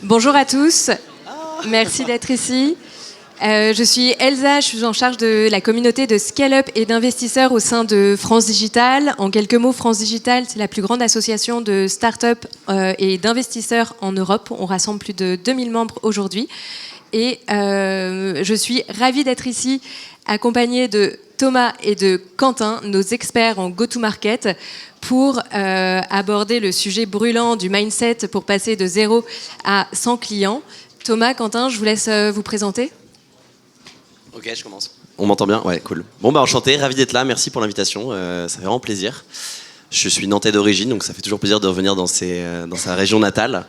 Bonjour à tous, merci d'être ici. Je suis Elsa, je suis en charge de la communauté de scale-up et d'investisseurs au sein de France Digital. En quelques mots, France Digital, c'est la plus grande association de start-up et d'investisseurs en Europe. On rassemble plus de 2000 membres aujourd'hui. Et je suis ravie d'être ici, accompagnée de Thomas et de Quentin, nos experts en go-to-market, pour aborder le sujet brûlant du mindset pour passer de 0 à 100 clients. Thomas, Quentin, je vous laisse vous présenter. Ok, je commence. On m'entend bien ? Ouais, cool. Bon, enchanté, ravi d'être là, merci pour l'invitation, ça fait vraiment plaisir. Je suis nantais d'origine, donc ça fait toujours plaisir de revenir dans sa région natale,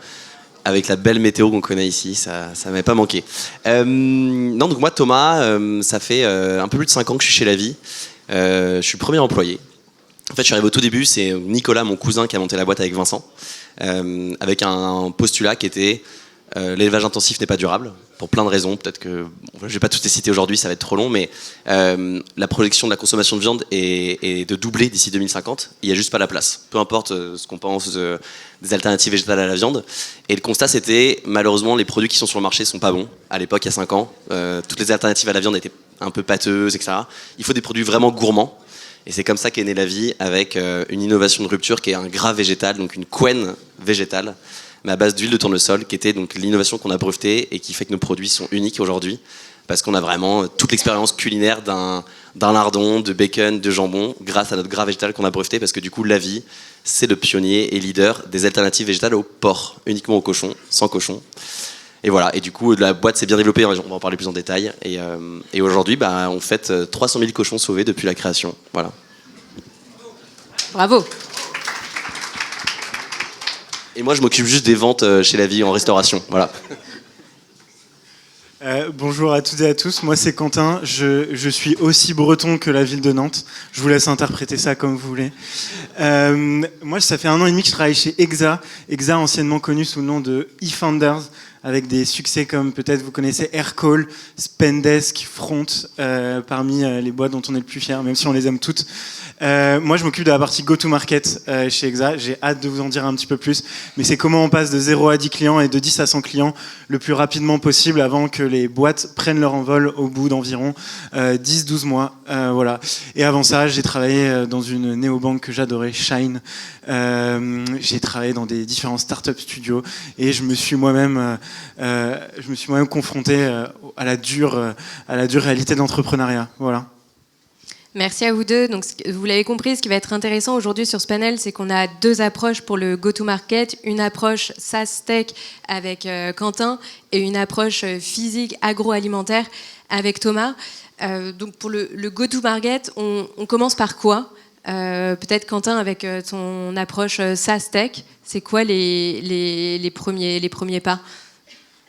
avec la belle météo qu'on connaît ici, ça m'avait pas manqué. Non, donc moi, Thomas, ça fait un peu plus de 5 ans que je suis chez La Vie. Je suis le premier employé. En fait, je suis arrivé au tout début, c'est Nicolas, mon cousin, qui a monté la boîte avec Vincent, avec un postulat qui était l'élevage intensif n'est pas durable, pour plein de raisons. Peut-être que je ne vais pas toutes les citer aujourd'hui, ça va être trop long, mais la projection de la consommation de viande est de doubler d'ici 2050. Il n'y a juste pas la place. Peu importe ce qu'on pense des alternatives végétales à la viande. Et le constat, c'était malheureusement les produits qui sont sur le marché ne sont pas bons. À l'époque, il y a 5 ans, toutes les alternatives à la viande étaient un peu pâteuses, etc. Il faut des produits vraiment gourmands. Et c'est comme ça qu'est née La Vie, avec une innovation de rupture qui est un gras végétal, donc une couenne végétale, mais à base d'huile de tournesol, qui était donc l'innovation qu'on a brevetée et qui fait que nos produits sont uniques aujourd'hui, parce qu'on a vraiment toute l'expérience culinaire d'un lardon, de bacon, de jambon, grâce à notre gras végétal qu'on a breveté, parce que du coup, La Vie, c'est le pionnier et leader des alternatives végétales au porc, uniquement au cochon, sans cochon. Et voilà, et du coup, la boîte s'est bien développée, on va en parler plus en détail. Et aujourd'hui, on fête 300 000 cochons sauvés depuis la création. Voilà. Bravo. Et moi, je m'occupe juste des ventes chez La Vie en restauration. Voilà. Bonjour à toutes et à tous, moi c'est Quentin, je suis aussi breton que la ville de Nantes, je vous laisse interpréter ça comme vous voulez. Moi ça fait 1 an et demi que je travaille chez Exa, anciennement connu sous le nom de eFounders, avec des succès comme peut-être vous connaissez Aircall, Spendesk, Front, parmi les boîtes dont on est le plus fier, même si on les aime toutes. Moi je m'occupe de la partie go-to-market chez Exa, j'ai hâte de vous en dire un petit peu plus, mais c'est comment on passe de 0 à 10 clients et de 10 à 100 clients le plus rapidement possible avant que les boîtes prennent leur envol au bout d'environ 10-12 mois. Voilà. Et avant ça, j'ai travaillé dans une néobanque que j'adorais, Shine. J'ai travaillé dans des différents startup studios et je me suis moi-même confronté à la dure réalité de l'entrepreneuriat. Voilà. Merci à vous deux. Donc, vous l'avez compris, ce qui va être intéressant aujourd'hui sur ce panel, c'est qu'on a 2 approches pour le go-to-market. Une approche SaaS Tech avec Quentin et une approche physique agroalimentaire avec Thomas. Donc pour le go-to-market, on commence par quoi ? Peut-être Quentin avec ton approche SaaS Tech. C'est quoi les premiers pas ?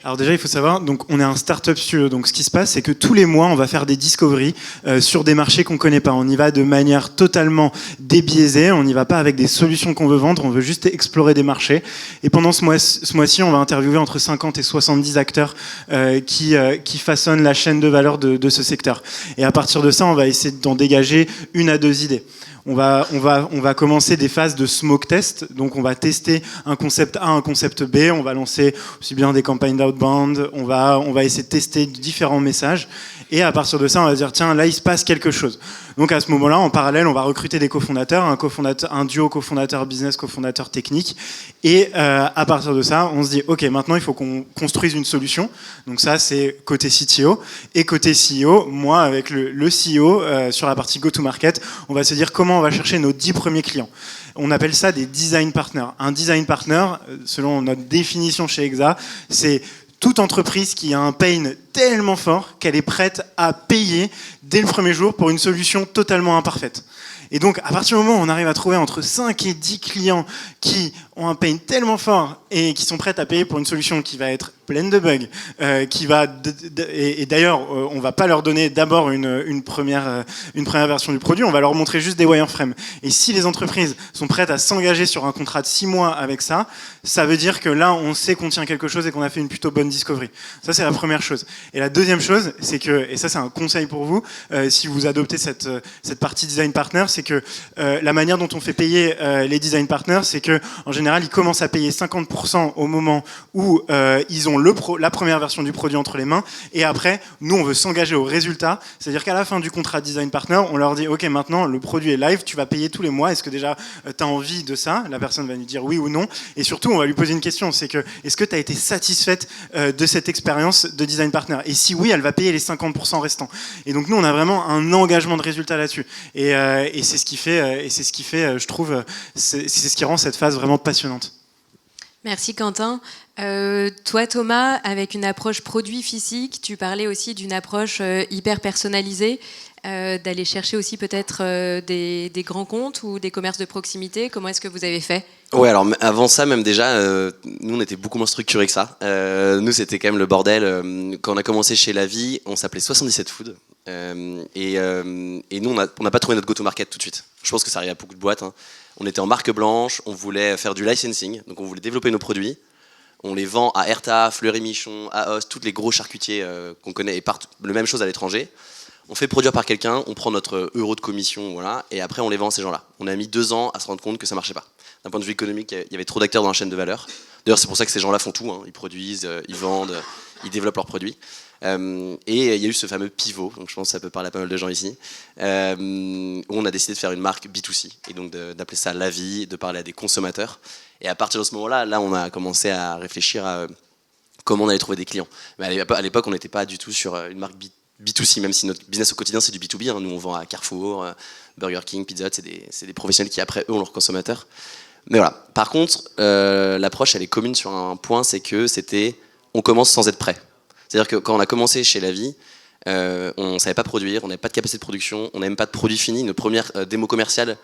Alors déjà, il faut savoir, donc on est un startup studio. Donc ce qui se passe, c'est que tous les mois, on va faire des discoveries sur des marchés qu'on connaît pas. On y va de manière totalement débiaisée. On n'y va pas avec des solutions qu'on veut vendre. On veut juste explorer des marchés. Et pendant ce mois-ci, on va interviewer entre 50 et 70 acteurs qui façonnent la chaîne de valeur de ce secteur. Et à partir de ça, on va essayer d'en dégager 1 à 2 idées. On va commencer des phases de smoke test. Donc, on va tester un concept A, un concept B. On va lancer aussi bien des campagnes d'outbound. On va essayer de tester différents messages. Et à partir de ça, on va dire, tiens, là, il se passe quelque chose. Donc, à ce moment-là, en parallèle, on va recruter des cofondateurs, un duo cofondateur business, cofondateur technique. Et à partir de ça, on se dit, OK, maintenant, il faut qu'on construise une solution. Donc, ça, c'est côté CTO. Et côté CEO, moi, avec le CEO, sur la partie go-to-market, on va se dire comment on va chercher nos 10 premiers clients. On appelle ça des design partners. Un design partner, selon notre définition chez Exa, c'est toute entreprise qui a un pain tellement fort qu'elle est prête à payer dès le premier jour pour une solution totalement imparfaite. Et donc, à partir du moment où on arrive à trouver entre 5 et 10 clients qui ont un pain tellement fort et qui sont prêts à payer pour une solution qui va être pleine de bugs, et d'ailleurs, on va pas leur donner d'abord une première version du produit, on va leur montrer juste des wireframes. Et si les entreprises sont prêtes à s'engager sur un contrat de 6 mois avec ça, ça veut dire que là, on sait qu'on tient quelque chose et qu'on a fait une plutôt bonne discovery. Ça, c'est la première chose. Et la deuxième chose, c'est que, et ça, c'est un conseil pour vous, si vous adoptez cette partie design partner, c'est que la manière dont on fait payer les design partners, c'est que en général, ils commencent à payer 50% au moment où ils ont la première version du produit entre les mains, et après, nous, on veut s'engager au résultat, c'est-à-dire qu'à la fin du contrat design partner, on leur dit, ok, maintenant, le produit est live, tu vas payer tous les mois, est-ce que déjà, tu as envie de ça? La personne va nous dire oui ou non, et surtout, on va lui poser une question, c'est que, est-ce que tu as été satisfaite de cette expérience de design partner? Et si oui, elle va payer les 50% restants. Et donc, nous, on a vraiment un engagement de résultat là-dessus. Et c'est ce qui fait, je trouve, c'est ce qui rend cette phase vraiment passionnante. Merci Quentin. Toi Thomas, avec une approche produit physique, tu parlais aussi d'une approche hyper personnalisée, d'aller chercher aussi peut-être des grands comptes ou des commerces de proximité. Comment est-ce que vous avez fait ? Ouais, alors avant ça, même déjà, nous on était beaucoup moins structurés que ça. Nous c'était quand même le bordel. Quand on a commencé chez La Vie, on s'appelait 77 Food. Et nous on n'a pas trouvé notre go-to-market tout de suite. Je pense que ça arrive à beaucoup de boîtes. Hein. On était en marque blanche, on voulait faire du licensing, donc on voulait développer nos produits. On les vend à Erta, Fleury Michon, Aos, tous les gros charcutiers qu'on connaît, et le même chose à l'étranger. On fait produire par quelqu'un, on prend notre euro de commission, voilà, et après on les vend à ces gens-là. On a mis 2 ans à se rendre compte que ça marchait pas. D'un point de vue économique, il y avait trop d'acteurs dans la chaîne de valeur. D'ailleurs, c'est pour ça que ces gens-là font tout. Hein. Ils produisent, ils vendent, ils développent leurs produits. Et il y a eu ce fameux pivot, donc je pense que ça peut parler à pas mal de gens ici, où on a décidé de faire une marque B2C, et donc d'appeler ça La Vie, de parler à des consommateurs. Et à partir de ce moment-là, on a commencé à réfléchir à comment on allait trouver des clients. Mais à l'époque, on n'était pas du tout sur une marque B2C, même si notre business au quotidien, c'est du B2B. Hein. Nous, on vend à Carrefour, Burger King, Pizza Hut, c'est des professionnels qui, après, eux, ont leurs consommateurs. Mais voilà. Par contre, l'approche, elle est commune sur un point, c'est que on commence sans être prêt. C'est-à-dire que quand on a commencé chez La Vie, on ne savait pas produire, on n'avait pas de capacité de production, on n'avait même pas de produit fini. Nos premières démos commerciales,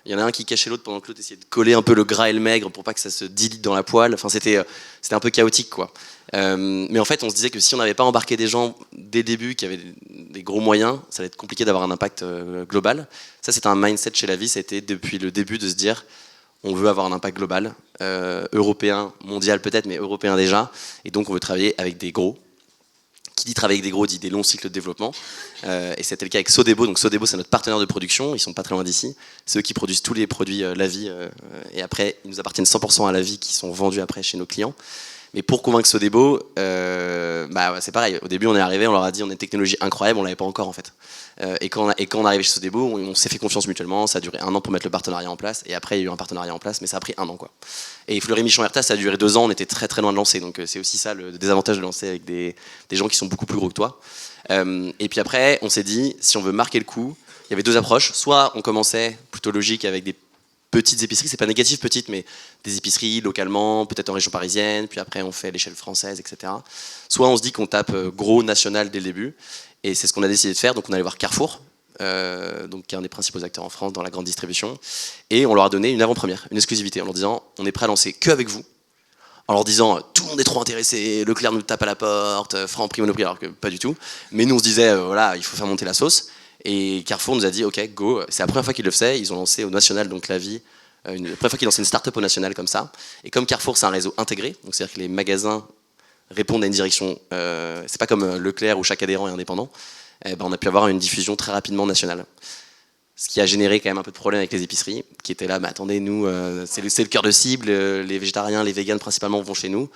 il y en a un qui cachait l'autre pendant que l'autre essayait de coller un peu le gras et le maigre pour pas que ça se dilite dans la poêle. Enfin, c'était un peu chaotique, quoi. Mais en fait, on se disait que si on n'avait pas embarqué des gens dès le début qui avaient des gros moyens, ça allait être compliqué d'avoir un impact global. Ça, c'était un mindset chez La Vie, ça a été depuis le début de se dire on veut avoir un impact global, européen, mondial peut-être, mais européen déjà. Et donc, on veut travailler avec des gros. Qui dit travailler avec des gros dit des longs cycles de développement. Et c'était le cas avec Sodebo. Donc Sodebo, c'est notre partenaire de production. Ils sont pas très loin d'ici. C'est eux qui produisent tous les produits La Vie. Et après, ils nous appartiennent 100% à La Vie qui sont vendus après chez nos clients. Mais pour convaincre Sodebo, c'est pareil. Au début, on est arrivé, on leur a dit on a une technologie incroyable, on l'avait pas encore en fait. Et quand on est arrivé chez Sodebo, on s'est fait confiance mutuellement. Ça a duré 1 an pour mettre le partenariat en place. Et après, il y a eu un partenariat en place, mais ça a pris 1 an, quoi. Et Fleury Michon Erta, ça a duré 2 ans. On était très très loin de lancer. Donc c'est aussi ça le désavantage de lancer avec des gens qui sont beaucoup plus gros que toi. Et puis après, on s'est dit si on veut marquer le coup, il y avait 2 approches. Soit on commençait plutôt logique avec des petites épiceries, c'est pas négatif petites, mais des épiceries localement, peut-être en région parisienne, puis après on fait à l'échelle française, etc. Soit on se dit qu'on tape gros national dès le début, et c'est ce qu'on a décidé de faire. Donc on allait voir Carrefour, donc qui est un des principaux acteurs en France dans la grande distribution, et on leur a donné une avant-première, une exclusivité, en leur disant on est prêt à lancer que avec vous, en leur disant tout le monde est trop intéressé, Leclerc nous tape à la porte, Franprix, Monoprix, alors que pas du tout, mais nous on se disait voilà, il faut faire monter la sauce. Et Carrefour nous a dit ok, go. C'est la première fois qu'ils le faisaient. Ils ont lancé au national, donc La Vie, la première fois qu'ils lançaient une start-up au national comme ça. Et comme Carrefour, c'est un réseau intégré, donc c'est-à-dire que les magasins répondent à une direction. C'est pas comme Leclerc où chaque adhérent est indépendant. On a pu avoir une diffusion très rapidement nationale. Ce qui a généré quand même un peu de problème avec les épiceries, qui étaient là, mais attendez, nous, c'est le cœur de cible. Les végétariens, les véganes principalement vont chez nous.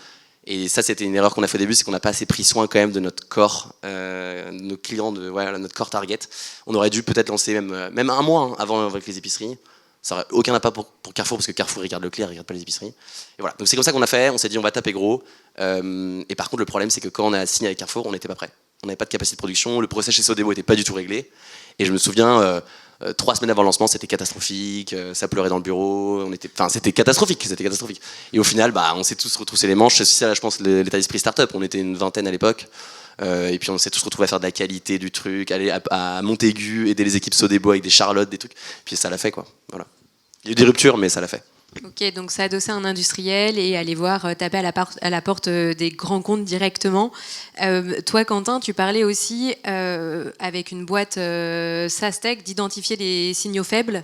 Et ça, c'était une erreur qu'on a fait au début, c'est qu'on n'a pas assez pris soin quand même de notre corps, nos clients, notre corps target. On aurait dû peut-être lancer même 1 mois avant avec les épiceries. Ça aurait aucun impact pour Carrefour, parce que Carrefour regarde Leclerc, il regarde pas les épiceries. Et voilà. Donc c'est comme ça qu'on a fait, on s'est dit on va taper gros. Et par contre, le problème, c'est que quand on a signé avec Carrefour, on n'était pas prêt. On n'avait pas de capacité de production, le process chez Sodebo n'était pas du tout réglé. Et je me souviens, 3 semaines avant le lancement, c'était catastrophique, ça pleurait dans le bureau, c'était catastrophique. Et au final, on s'est tous retroussé les manches. C'est ça, je pense, l'état d'esprit startup. On était une vingtaine à l'époque. Et puis on s'est tous retrouvés à faire de la qualité du truc, aller à Montaigu, aider les équipes Sodebo avec des charlottes, des trucs. Puis ça l'a fait, quoi. Voilà. Il y a eu des ruptures, mais ça l'a fait. Ok, donc s'adosser à un industriel et aller voir, taper à la porte des grands comptes directement. Toi, Quentin, tu parlais aussi, avec une boîte SaaS-Tech, d'identifier les signaux faibles.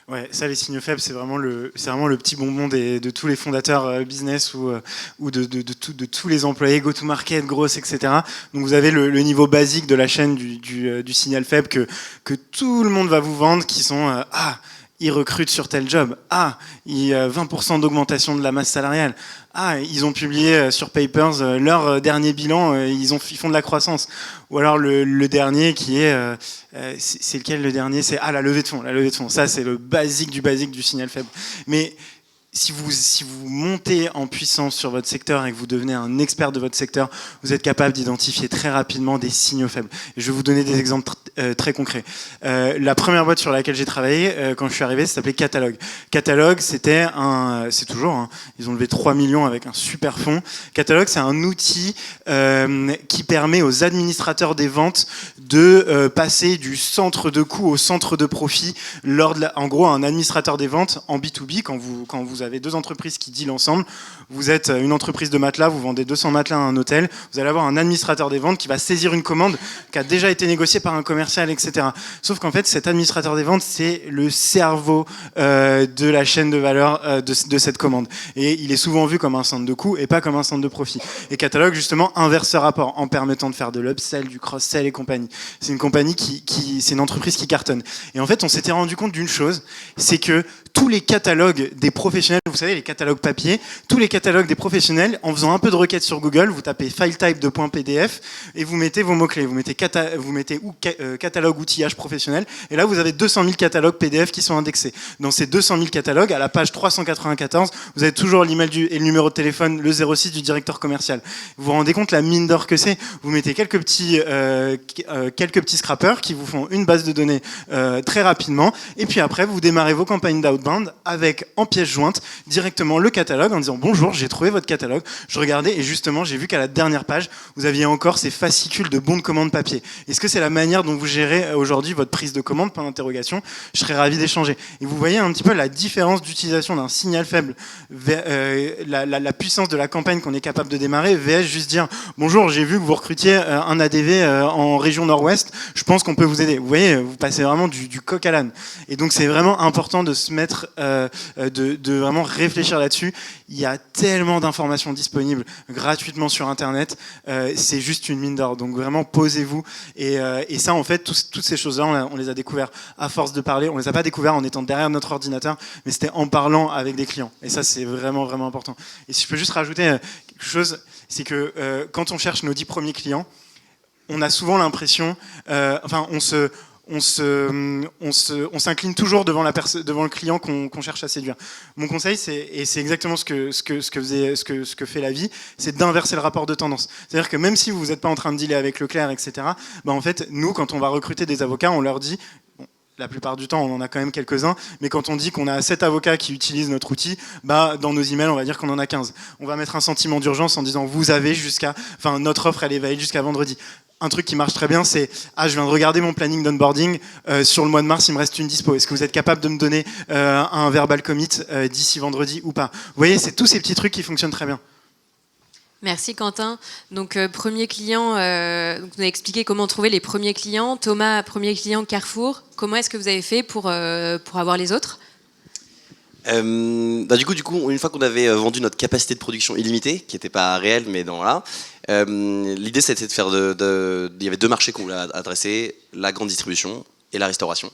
Ouais, ça, les signaux faibles, c'est vraiment le petit bonbon de tous les fondateurs business ou de tous les employés go-to-market, grosses, etc. Donc vous avez le niveau basique de la chaîne du signal faible que tout le monde va vous vendre, qui sont ils recrutent sur tel job. Il y a 20% d'augmentation de la masse salariale. Ils ont publié sur Papers leur dernier bilan, ils font de la croissance. Ou alors le dernier qui est... c'est lequel le dernier? C'est la levée de fonds. La levée de fonds. Ça, c'est le basique du signal faible. Mais si vous montez en puissance sur votre secteur et que vous devenez un expert de votre secteur, vous êtes capable d'identifier très rapidement des signaux faibles. Et je vais vous donner des exemples très concrets. La première boîte sur laquelle j'ai travaillé quand je suis arrivé, ça s'appelait Catalogue. Catalogue, c'est toujours, ils ont levé 3 millions avec un super fonds. Catalogue, c'est un outil qui permet aux administrateurs des ventes de passer du centre de coût au centre de profit. En gros, un administrateur des ventes en B2B, quand vous avez deux entreprises qui dealent ensemble, vous êtes une entreprise de matelas, vous vendez 200 matelas à un hôtel, vous allez avoir un administrateur des ventes qui va saisir une commande qui a déjà été négociée par un commercial, etc. Sauf qu'en fait, cet administrateur des ventes, c'est le cerveau de la chaîne de valeur de cette commande. Et il est souvent vu comme un centre de coût et pas comme un centre de profit. Et Catalogue, justement, inverse ce rapport en permettant de faire de l'upsell, du cross-sell et compagnie. C'est une compagnie c'est une entreprise qui cartonne. Et en fait, on s'était rendu compte d'une chose, c'est que tous les catalogues des professionnels, vous savez, les catalogues papier, tous les catalogues des professionnels, en faisant un peu de requête sur Google, vous tapez file type de .pdf et vous mettez vos mots-clés. Vous mettez catalogue outillage professionnel. Et là, vous avez 200 000 catalogues PDF qui sont indexés. Dans ces 200 000 catalogues, à la page 394, vous avez toujours l'email et le numéro de téléphone, le 06 du directeur commercial. Vous vous rendez compte la mine d'or que c'est? Vous mettez quelques petits scrappers qui vous font une base de données très rapidement. Et puis après, vous démarrez vos campagnes d'outbound avec en pièce jointe directement le catalogue en disant bonjour, j'ai trouvé votre catalogue, je regardais et justement j'ai vu qu'à la dernière page vous aviez encore ces fascicules de bons de commande papier. Est-ce que c'est la manière dont vous gérez aujourd'hui votre prise de commande? Point d'interrogation. Je serais ravi d'échanger. Et vous voyez un petit peu la différence d'utilisation d'un signal faible, la puissance de la campagne qu'on est capable de démarrer, VS juste dire bonjour, j'ai vu que vous recrutiez un ADV en région nord-ouest, je pense qu'on peut vous aider. Vous voyez, vous passez vraiment du coq à l'âne. Et donc c'est vraiment important de se mettre de vraiment réfléchir là-dessus. Il y a tellement d'informations disponibles gratuitement sur Internet, c'est juste une mine d'or. Donc vraiment, posez-vous. Et ça, en fait, toutes ces choses-là, on les a découvertes à force de parler. On les a pas découvertes en étant derrière notre ordinateur, mais c'était en parlant avec des clients. Et ça, c'est vraiment, vraiment important. Et si je peux juste rajouter quelque chose, c'est que quand on cherche nos 10 premiers clients, on a souvent l'impression, on s'incline toujours devant le client qu'on cherche à séduire. Mon conseil, et c'est exactement ce que fait la vie, c'est d'inverser le rapport de tendance. C'est-à-dire que même si vous n'êtes pas en train de dealer avec Leclerc, etc., en fait, nous, quand on va recruter des avocats, on leur dit... La plupart du temps, on en a quand même quelques-uns, mais quand on dit qu'on a 7 avocats qui utilisent notre outil, dans nos emails, on va dire qu'on en a 15. On va mettre un sentiment d'urgence en disant vous avez notre offre, elle est valide jusqu'à vendredi. Un truc qui marche très bien, c'est je viens de regarder mon planning d'onboarding, sur le mois de mars, il me reste une dispo. Est-ce que vous êtes capable de me donner un verbal commit d'ici vendredi ou pas? Vous voyez, c'est tous ces petits trucs qui fonctionnent très bien. Merci Quentin. Donc premier client, donc vous avez expliqué comment trouver les premiers clients. Thomas, premier client Carrefour. Comment est-ce que vous avez fait pour avoir les autres? Du coup, une fois qu'on avait vendu notre capacité de production illimitée, qui n'était pas réelle, mais l'idée c'était de faire il y avait deux marchés qu'on voulait adresser, la grande distribution et la restauration.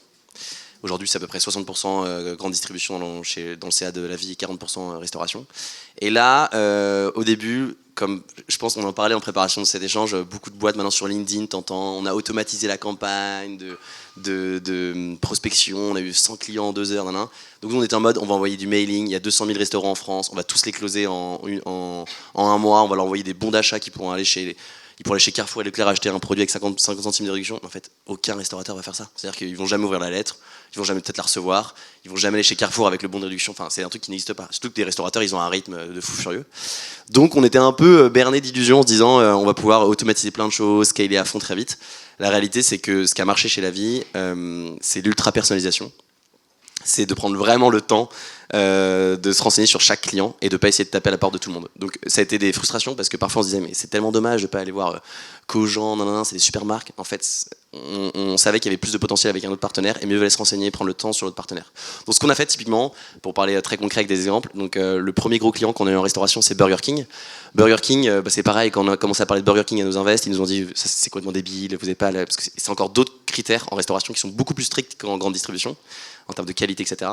Aujourd'hui, c'est à peu près 60% grande distribution dans le CA de la vie et 40% restauration. Et là, au début, comme je pense qu'on en parlait en préparation de cet échange, beaucoup de boîtes maintenant sur LinkedIn, on a automatisé la campagne de prospection, on a eu 100 clients en 2 heures. Donc nous, on était en mode, on va envoyer du mailing, il y a 200 000 restaurants en France, on va tous les closer en un mois, on va leur envoyer des bons d'achat qui pourront aller chez ils pourraient aller chez Carrefour et Leclerc acheter un produit avec 50 centimes de réduction. En fait, aucun restaurateur va faire ça. C'est-à-dire qu'ils vont jamais ouvrir la lettre, ils vont jamais peut-être la recevoir, ils vont jamais aller chez Carrefour avec le bon de réduction. Enfin, c'est un truc qui n'existe pas. Surtout que des restaurateurs, ils ont un rythme de fou furieux. Donc, on était un peu berné d'illusions en se disant, on va pouvoir automatiser plein de choses, scaler à fond très vite. La réalité, c'est que ce qui a marché chez La Vie, c'est l'ultra personnalisation. C'est de prendre vraiment le temps de se renseigner sur chaque client et de pas essayer de taper à la porte de tout le monde. Donc ça a été des frustrations parce que parfois on se disait mais c'est tellement dommage de pas aller voir Cogent, c'est des super marques. En fait, on savait qu'il y avait plus de potentiel avec un autre partenaire et mieux valait se renseigner et prendre le temps sur l'autre partenaire. Donc ce qu'on a fait typiquement, pour parler très concret avec des exemples, donc le premier gros client qu'on a eu en restauration, c'est Burger King. Burger King, c'est pareil, quand on a commencé à parler de Burger King à nos invests, ils nous ont dit ça, c'est complètement débile, vous n'avez pas, parce que c'est encore d'autres critères en restauration qui sont beaucoup plus stricts qu'en grande distribution, en termes de qualité, etc.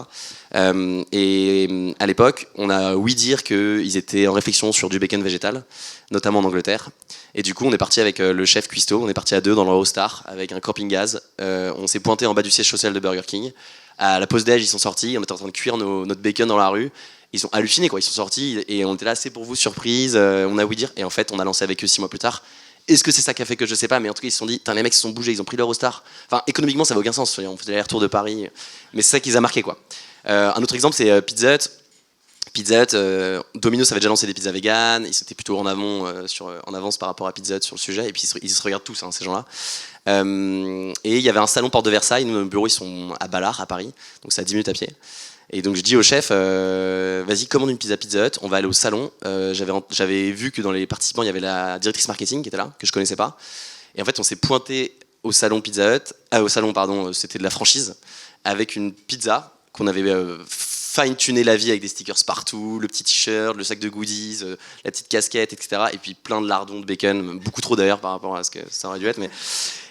Et à l'époque, on a ouï dire qu'ils étaient en réflexion sur du bacon végétal, notamment en Angleterre. Et du coup, on est parti avec le chef cuistot, on est parti à 2 dans le Eurostar avec un camping-gaz. On s'est pointé en bas du siège social de Burger King. À la pause déj, ils sont sortis, on était en train de cuire notre bacon dans la rue. Ils sont hallucinés, quoi. Ils sont sortis et on était là, c'est pour vous, surprise. On a ouï dire. Et en fait, on a lancé avec eux 6 mois plus tard. Est-ce que c'est ça qui a fait que je sais pas, mais en tout cas ils se sont dit, les mecs se sont bougés, ils ont pris l'Eurostar. Enfin, économiquement ça n'a aucun sens, on faisait les retours de Paris, mais c'est ça qui les a marqués, quoi. Un autre exemple c'est Pizza Hut. Pizza Hut, Domino's avait déjà lancé des pizzas véganes, ils étaient plutôt en avance par rapport à Pizza Hut sur le sujet, et puis ils se regardent tous, ces gens-là. Et il y avait un salon Porte de Versailles, nous, nos bureaux ils sont à Ballard, à Paris, donc c'est à 10 minutes à pied. Et donc je dis au chef, vas-y, commande une pizza Pizza Hut, on va aller au salon. J'avais vu que dans les participants, il y avait la directrice marketing qui était là, que je connaissais pas. Et en fait, on s'est pointé au salon Pizza Hut, c'était de la franchise, avec une pizza qu'on avait fine-tuné la vie avec des stickers partout, le petit t-shirt, le sac de goodies, la petite casquette, etc. Et puis plein de lardons de bacon, beaucoup trop d'ailleurs par rapport à ce que ça aurait dû être.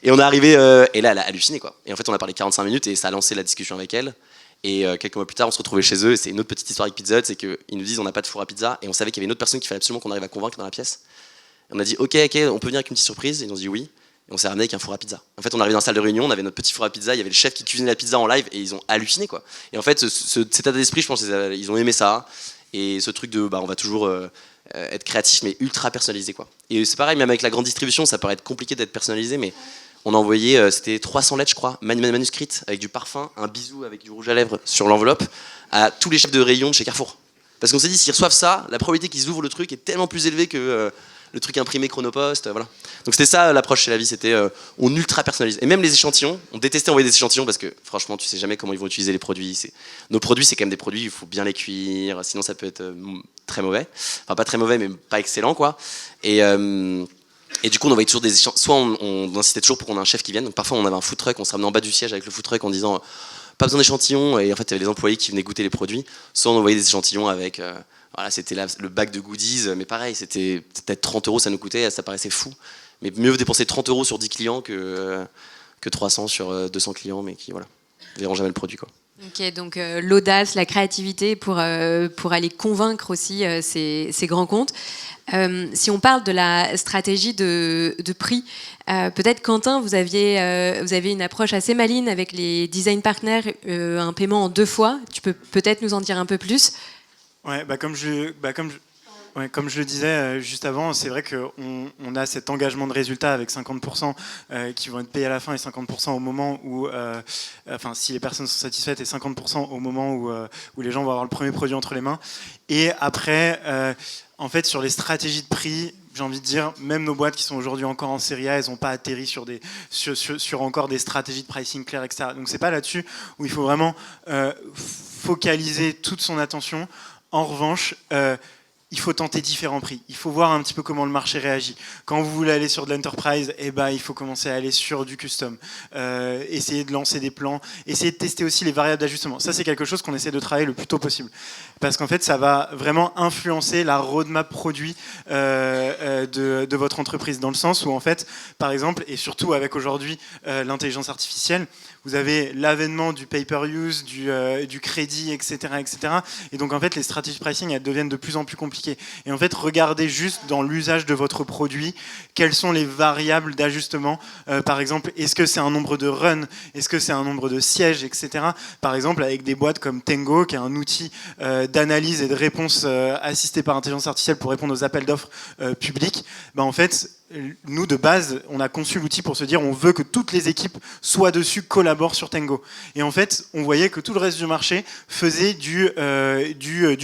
Et on est arrivé, et là, elle a halluciné, quoi. Et en fait, on a parlé 45 minutes et ça a lancé la discussion avec elle. Et quelques mois plus tard, on se retrouvait chez eux. Et c'est une autre petite histoire avec Pizza Hut, c'est qu'ils nous disent on n'a pas de four à pizza. Et on savait qu'il y avait une autre personne qu'il fallait absolument qu'on arrive à convaincre dans la pièce. Et on a dit ok, on peut venir avec une petite surprise. Et ils nous ont dit oui. Et on s'est ramené avec un four à pizza. En fait, on est arrivé dans la salle de réunion, on avait notre petit four à pizza, il y avait le chef qui cuisinait la pizza en live et ils ont halluciné, quoi. Et en fait, cet état d'esprit, je pense, ils ont aimé ça. Et ce truc de on va toujours être créatif mais ultra personnalisé, quoi. Et c'est pareil, même avec la grande distribution, ça paraît être compliqué d'être personnalisé, mais on a envoyé, c'était 300 lettres, je crois, manuscrites, avec du parfum, un bisou avec du rouge à lèvres sur l'enveloppe, à tous les chefs de rayon de chez Carrefour. Parce qu'on s'est dit, s'ils reçoivent ça, la probabilité qu'ils ouvrent le truc est tellement plus élevée que le truc imprimé Chronopost, voilà. Donc c'était ça l'approche chez La Vie, c'était on ultra personnalise. Et même les échantillons, on détestait envoyer des échantillons parce que franchement, tu sais jamais comment ils vont utiliser les produits. Nos produits, c'est quand même des produits, il faut bien les cuire, sinon ça peut être très mauvais. Enfin, pas très mauvais, mais pas excellent, quoi. Et du coup, on envoyait toujours des échantillons. Soit on incitait toujours pour qu'on ait un chef qui vienne. Donc parfois, on avait un food truck, on se ramenait en bas du siège avec le food truck en disant pas besoin d'échantillons. Et en fait, il y avait des employés qui venaient goûter les produits. Soit on envoyait des échantillons avec, voilà, c'était le bac de goodies. Mais pareil, c'était peut-être 30 euros, ça nous coûtait, ça paraissait fou. Mais mieux dépenser 30 euros sur 10 clients que 300 sur 200 clients, mais qui, voilà, verront jamais le produit, quoi. Ok, donc l'audace, la créativité pour aller convaincre aussi ces grands comptes. Si on parle de la stratégie de prix, peut-être Quentin, vous avez une approche assez maligne avec les design partners, un paiement en 2 fois. Tu peux peut-être nous en dire un peu plus? Ouais, comme je le disais juste avant, c'est vrai qu'on a cet engagement de résultat avec 50% qui vont être payés à la fin et 50% au moment où, si les personnes sont satisfaites, et 50% au moment où les gens vont avoir le premier produit entre les mains. Et après, en fait, sur les stratégies de prix, j'ai envie de dire, même nos boîtes qui sont aujourd'hui encore en série A, elles n'ont pas atterri sur encore des stratégies de pricing claires, etc. Donc c'est pas là-dessus où il faut vraiment focaliser toute son attention. En revanche, il faut tenter différents prix. Il faut voir un petit peu comment le marché réagit. Quand vous voulez aller sur de l'enterprise, il faut commencer à aller sur du custom. Essayer de lancer des plans. Essayer de tester aussi les variables d'ajustement. Ça, c'est quelque chose qu'on essaie de travailler le plus tôt possible. Parce qu'en fait, ça va vraiment influencer la roadmap produit de votre entreprise. Dans le sens où, en fait, par exemple, et surtout avec aujourd'hui l'intelligence artificielle, vous avez l'avènement du pay-per-use, du crédit, etc., etc. Et donc, en fait, les stratégies de pricing, elles deviennent de plus en plus compliquées compliqué. Et en fait, regardez juste dans l'usage de votre produit, quelles sont les variables d'ajustement. Par exemple, est-ce que c'est un nombre de runs, est-ce que c'est un nombre de sièges, etc. Par exemple, avec des boîtes comme Tango, qui est un outil d'analyse et de réponse assisté par intelligence artificielle pour répondre aux appels d'offres publics, en fait, nous, de base, on a conçu l'outil pour se dire on veut que toutes les équipes soient dessus, collaborent sur Tango. Et en fait, on voyait que tout le reste du marché faisait du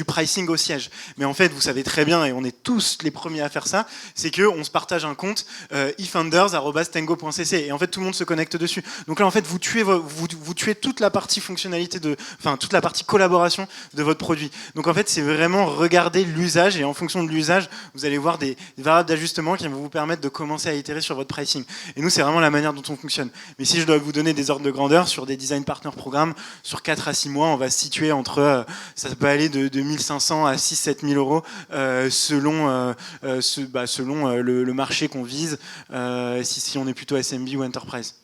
pricing au siège. Mais en fait, vous savez très bien, et on est tous les premiers à faire ça, c'est qu'on se partage un compte ifunders@tango.cc et en fait, tout le monde se connecte dessus. Donc là, en fait, vous tuez toute la partie fonctionnalité, toute la partie collaboration de votre produit. Donc en fait, c'est vraiment regarder l'usage et en fonction de l'usage, vous allez voir des variables d'ajustement qui vont vous permettre de commencer à itérer sur votre pricing. Et nous, c'est vraiment la manière dont on fonctionne. Mais si je dois vous donner des ordres de grandeur sur des design partner programmes, sur 4 à 6 mois, on va se situer entre, ça peut aller de 1500 à 6-7 000 euros selon le marché qu'on vise, si on est plutôt SMB ou Enterprise.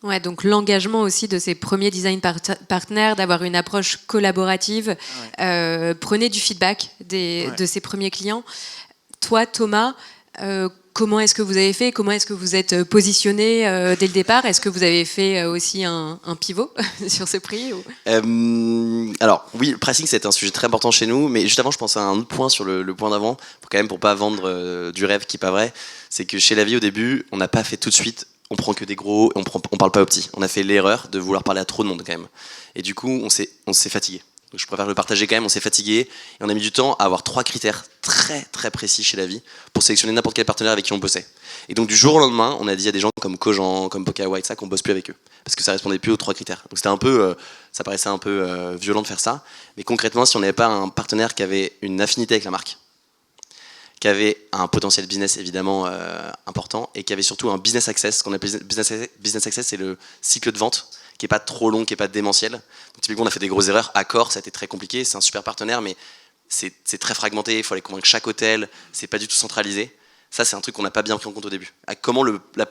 Ouais, donc l'engagement aussi de ces premiers design partners, d'avoir une approche collaborative. Ouais. Prenez du feedback de ces premiers clients. Toi, Thomas, comment est-ce que vous avez fait? Comment est-ce que vous êtes positionné dès le départ? Est-ce que vous avez fait aussi un pivot sur ce prix ou... Alors oui, le pricing c'est un sujet très important chez nous, mais juste avant je pense à un autre point sur le point d'avant, pour pas vendre du rêve qui n'est pas vrai, c'est que chez Lavie au début, on n'a pas fait tout de suite, on prend que des gros, on parle pas aux petits. On a fait l'erreur de vouloir parler à trop de monde quand même. Et du coup, on s'est fatigué. Donc je préfère le partager quand même, on s'est fatigué et on a mis du temps à avoir 3 critères très très précis chez Lavie pour sélectionner n'importe quel partenaire avec qui on bossait. Et donc du jour au lendemain, on a dit à des gens comme Cogent, comme Poca White, ça qu'on bosse plus avec eux parce que ça répondait plus aux 3 critères. Donc c'était un peu, ça paraissait un peu violent de faire ça, mais concrètement, si on n'avait pas un partenaire qui avait une affinité avec la marque, qui avait un potentiel business évidemment important et qui avait surtout un business access, ce qu'on appelle business access, c'est le cycle de vente qui est pas trop long, qui est pas démentiel. Donc, typiquement, on a fait des grosses erreurs. Accor, ça a été très compliqué. C'est un super partenaire, mais c'est très fragmenté. Il faut aller convaincre chaque hôtel. C'est pas du tout centralisé. Ça, c'est un truc qu'on n'a pas bien pris en compte au début. À comment la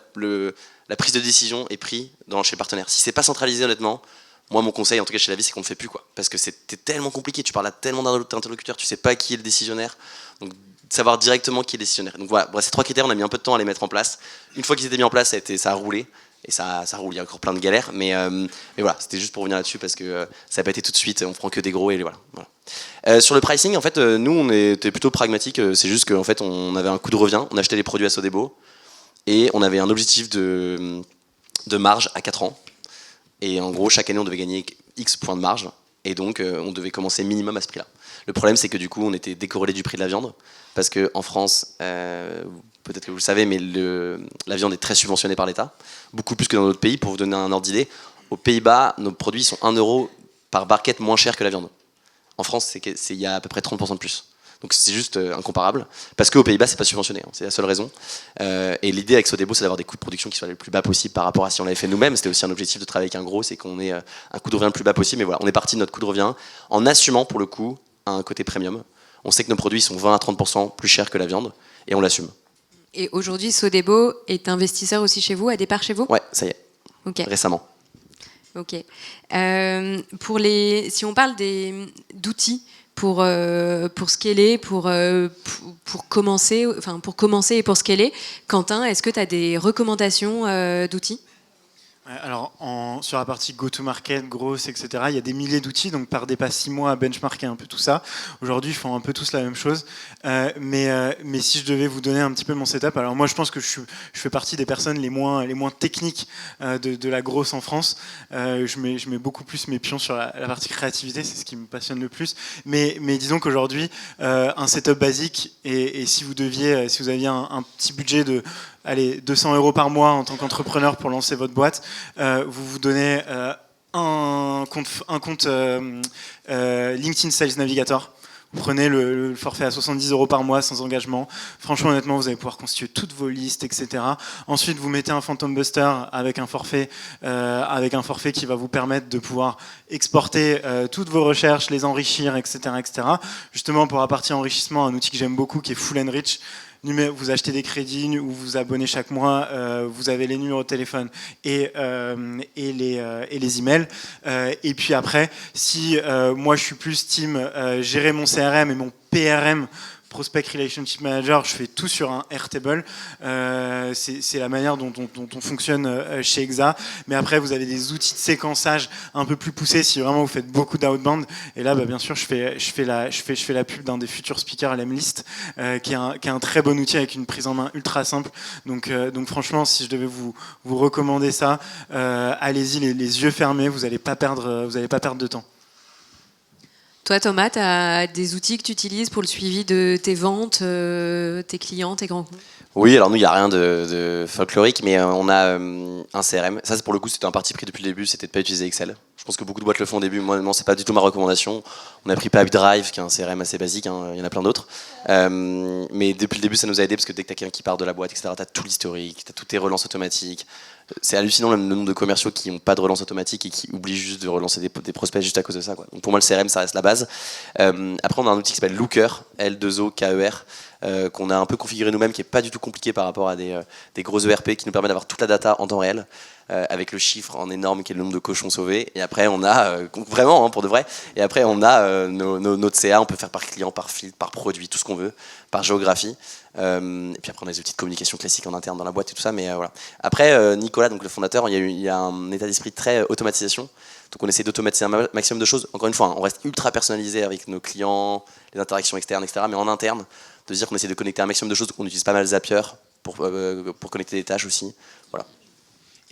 prise de décision est prise chez le partenaire. Si c'est pas centralisé, honnêtement, moi, mon conseil, en tout cas chez Lavie, c'est qu'on ne le fait plus, quoi. Parce que c'était tellement compliqué. Tu parles à tellement d'interlocuteurs, tu sais pas qui est le décisionnaire. Donc, savoir directement qui est le décisionnaire. Donc voilà, ces 3 critères, on a mis un peu de temps à les mettre en place. Une fois qu'ils étaient mis en place, ça a roulé. Et ça roule, il y a encore plein de galères, mais voilà, c'était juste pour revenir là-dessus parce que ça n'a pas été tout de suite, on prend que des gros et voilà. Sur le pricing, en fait, nous on était plutôt pragmatique, c'est juste qu'en fait on avait un coût de revient, on achetait les produits à Sodebo et on avait un objectif de marge à 4 ans. Et en gros, chaque année on devait gagner X points de marge et donc on devait commencer minimum à ce prix-là. Le problème c'est que du coup on était décorrélé du prix de la viande parce qu'en France, peut-être que vous le savez, mais la viande est très subventionnée par l'État, beaucoup plus que dans d'autres pays. Pour vous donner un ordre d'idée, aux Pays-Bas, nos produits sont 1 euro par barquette moins cher que la viande. En France, il y a à peu près 30% de plus. Donc c'est juste incomparable, parce qu'aux Pays-Bas, c'est pas subventionné, hein, c'est la seule raison. Et l'idée avec Sodebo, c'est d'avoir des coûts de production qui soient les plus bas possibles par rapport à si on l'avait fait nous-mêmes. C'était aussi un objectif de travailler avec un gros, c'est qu'on ait un coût de revient le plus bas possible. Mais voilà, on est parti de notre coût de revient en assumant pour le coup un côté premium. On sait que nos produits sont 20 à 30% plus chers que la viande, et on l'assume. Et aujourd'hui, Sodebo est investisseur aussi chez vous, à départ chez vous? Ouais, ça y est. Okay. Récemment. Ok. Si on parle d'outils pour scaler, pour commencer et pour scaler, Quentin, est-ce que tu as des recommandations d'outils? Alors, sur la partie go-to-market, grosse, etc., il y a des milliers d'outils, donc perdez pas 6 mois à benchmarker un peu tout ça. Aujourd'hui, ils font un peu tous la même chose. Mais si je devais vous donner un petit peu mon setup, alors moi, je pense que je fais partie des personnes les moins techniques de la grosse en France. Je mets beaucoup plus mes pions sur la partie créativité, c'est ce qui me passionne le plus. Mais disons qu'aujourd'hui, un setup basique, et si vous aviez un petit budget de 200 € par mois en tant qu'entrepreneur pour lancer votre boîte, vous donnez un compte LinkedIn Sales Navigator. Vous prenez le forfait à 70 € par mois sans engagement. Franchement, honnêtement, vous allez pouvoir constituer toutes vos listes, etc. Ensuite, vous mettez un Phantom Buster avec un forfait qui va vous permettre de pouvoir exporter toutes vos recherches, les enrichir, etc., etc. Justement, pour la partie enrichissement, un outil que j'aime beaucoup qui est Full Enrich. Vous achetez des crédits ou vous abonnez chaque mois, vous avez les numéros de téléphone et les emails. Et puis après, si moi je suis plus team gérer mon CRM et mon PRM prospect relationship manager, je fais tout sur un Airtable. C'est la manière dont on fonctionne chez Exa. Mais après, vous avez des outils de séquençage un peu plus poussés si vraiment vous faites beaucoup d'outbound. Et là, bien sûr, je fais la pub d'un des futurs speakers à l'Emlist, qui est un très bon outil avec une prise en main ultra simple. Donc franchement, si je devais vous recommander ça, allez-y les yeux fermés, vous n'allez pas perdre de temps. Toi, Thomas, tu as des outils que tu utilises pour le suivi de tes ventes, tes clients, tes grands comptes? Oui, alors nous, il n'y a rien de folklorique, mais on a un CRM. Ça, pour le coup, c'était un parti pris depuis le début, c'était de ne pas utiliser Excel. Je pense que beaucoup de boîtes le font au début. Moi, non, c'est pas du tout ma recommandation. On a pris Pipedrive, qui est un CRM assez basique, hein, il y en a plein d'autres. Mais depuis le début, ça nous a aidé, parce que dès que tu as quelqu'un qui part de la boîte, etc., tu as tout l'historique, tu as toutes tes relances automatiques. C'est hallucinant le nombre de commerciaux qui n'ont pas de relance automatique et qui oublient juste de relancer des prospects juste à cause de ça, quoi. Donc pour moi, le CRM, ça reste la base. Après, on a un outil qui s'appelle Looker, L2OKER, qu'on a un peu configuré nous-mêmes, qui n'est pas du tout compliqué par rapport à des gros ERP, qui nous permet d'avoir toute la data en temps réel, avec le chiffre en énorme qui est le nombre de cochons sauvés. Et après, on a, vraiment, hein, pour de vrai, et après, on a notre CA, on peut faire par client, par filtre, par produit, tout ce qu'on veut, par géographie. Et puis après, on a des outils de communication classiques en interne dans la boîte et tout ça, mais voilà. Après, Nicolas, donc le fondateur, il y a un état d'esprit très automatisation. Donc on essaie d'automatiser un maximum de choses. Encore une fois, hein, on reste ultra personnalisé avec nos clients, les interactions externes, etc. Mais en interne, de se dire qu'on essaie de connecter un maximum de choses. On utilise pas mal Zapier pour connecter des tâches aussi. Voilà.